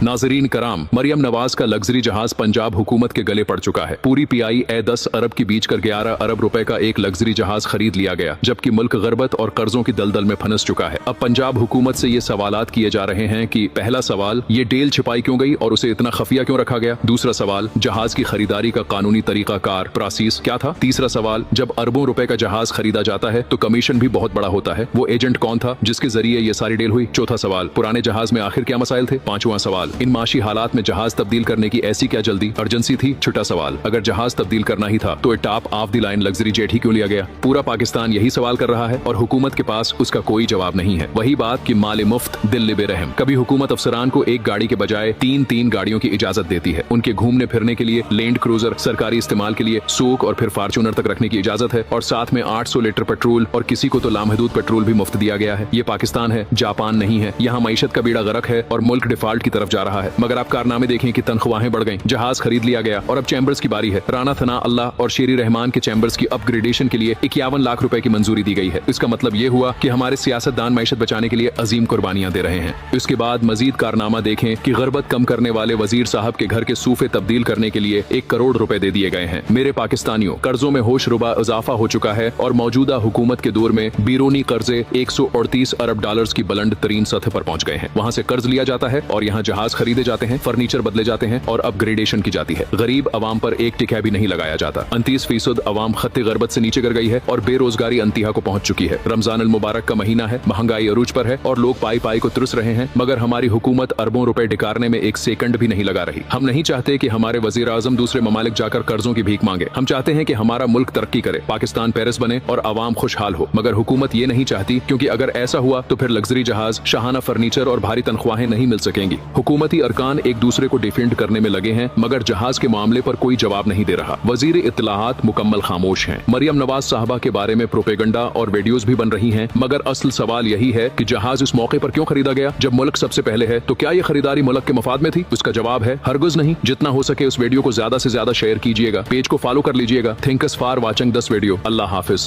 नाजरीन कराम, मरियम नवाज का लग्जरी जहाज पंजाब हुकूमत के गले पड़ चुका है। पूरी PIA 10 अरब की बीच कर 11 अरब रुपए का एक लग्जरी जहाज खरीद लिया गया, जबकि मुल्क गरबत और कर्जों की दलदल में फंस चुका है। अब पंजाब हुकूमत से ये सवालात किए जा रहे हैं कि पहला सवाल, ये डील छिपाई क्यों गई और उसे इतना खफिया क्यों रखा गया। दूसरा सवाल, जहाज की खरीदारी का कानूनी तरीकाकार प्रोसेस क्या था। तीसरा सवाल, जब अरबों रुपए का जहाज खरीदा जाता है तो कमीशन भी बहुत बड़ा होता है, वो एजेंट कौन था जिसके जरिए ये सारी डील हुई। चौथा सवाल, पुराने जहाज में आखिर क्या मसाइल थे। पांचवा सवाल, इन माशी हालात में जहाज तब्दील करने की ऐसी क्या जल्दी अर्जेंसी थी। छठा सवाल, अगर जहाज तब्दील करना ही था तो top of the line luxury jet ही क्यों लिया गया। पूरा पाकिस्तान यही सवाल कर रहा है और हुकूमत के पास उसका कोई जवाब नहीं है। वही बात कि माले मुफ्त दिल बेरहम। कभी हुकूमत अफसरान को एक गाड़ी के बजाय तीन गाड़ियों की इजाजत देती है। उनके घूमने फिरने के लिए लैंड क्रूजर, सरकारी इस्तेमाल के लिए सूक और फिर फार्चूनर तक रखने की इजाजत है और साथ में 800 लीटर पेट्रोल और किसी को तो लामहदूद पेट्रोल भी मुफ्त दिया गया है। ये पाकिस्तान है, जापान नहीं है। यहाँ मईशत का बीड़ा गर्क है और मुल्क डिफॉल्ट की तरफ जा रहा है। मगर आप कारनामे देखें कि तनख्वाहें बढ़ गई, जहाज खरीद लिया गया और अब चैम्बर्स की बारी है। राना थना अल्लाह और शेरी रहमान के चैम्बर्स की अपग्रेडेशन के लिए 51 लाख रुपए की मंजूरी दी गई है। इसका मतलब ये हुआ कि हमारे सियासतदान मईशत बचाने के लिए अजीम कुर्बानियां दे रहे हैं। इसके बाद मजीद कारनामा देखें कि गरबत कम करने वाले वजीर साहब के घर के सूफे तब्दील करने के लिए 1 करोड़ रुपए दे दिए गए हैं। मेरे पाकिस्तानियों, कर्जों में होश रुबा इजाफा हो चुका है और मौजूदा हुकूमत के दौर में बैरूनी कर्जे 138 अरब डॉलर्स की बुलंद तरीन सतह पर पहुंच गए हैं। वहां से कर्ज लिया जाता है और यहाँ जहाज खरीदे जाते हैं, फर्नीचर बदले जाते हैं और अपग्रेडेशन की जाती है। गरीब अवाम पर एक टिका भी नहीं लगाया जाता। 29% अवाम खत्ते गरबत से नीचे गिर गई है और बेरोजगारी अंतिहा को पहुंच चुकी है। रमजान अल मुबारक का महीना है, महंगाई अरूज पर है और लोग पाई पाई को तुरस रहे हैं, मगर हमारी हुकूमत अरबों रुपए डिकारने में एक सेकंड भी नहीं लगा रही। हम नहीं चाहते कि हमारे वजीर आजम दूसरे ममालिक जाकर कर्जों की भीख मांगे। हम चाहते हैं कि हमारा मुल्क तरक्की करे, पाकिस्तान पेरिस बने और आवाम खुशहाल हो। मगर हुकूमत ये नहीं चाहती, क्योंकि अगर ऐसा हुआ तो फिर लग्जरी जहाज, शाहाना फर्नीचर और भारी तनख्वाहें नहीं मिल सकेंगी। हुकूमती अरकान एक दूसरे को डिफेंड करने में लगे हैं, मगर जहाज के मामले पर कोई जवाब नहीं दे रहा। वजीर इत्तलाहात मुकम्मल खामोश हैं। मरियम नवाज साहबा के बारे में प्रोपेगंडा और वीडियोस भी बन रही हैं, मगर असल सवाल यही है कि जहाज इस मौके पर क्यों खरीदा गया जब मुल्क सबसे पहले है। तो क्या ये खरीदारी मुल्क के मफाद में थी? उसका जवाब है हरगिज़ नहीं। जितना हो सके उस वीडियो को ज्यादा से ज्यादा शेयर कीजिएगा, पेज को फॉलो कर लीजिएगा। Thanks for watching this video. Allah Hafiz.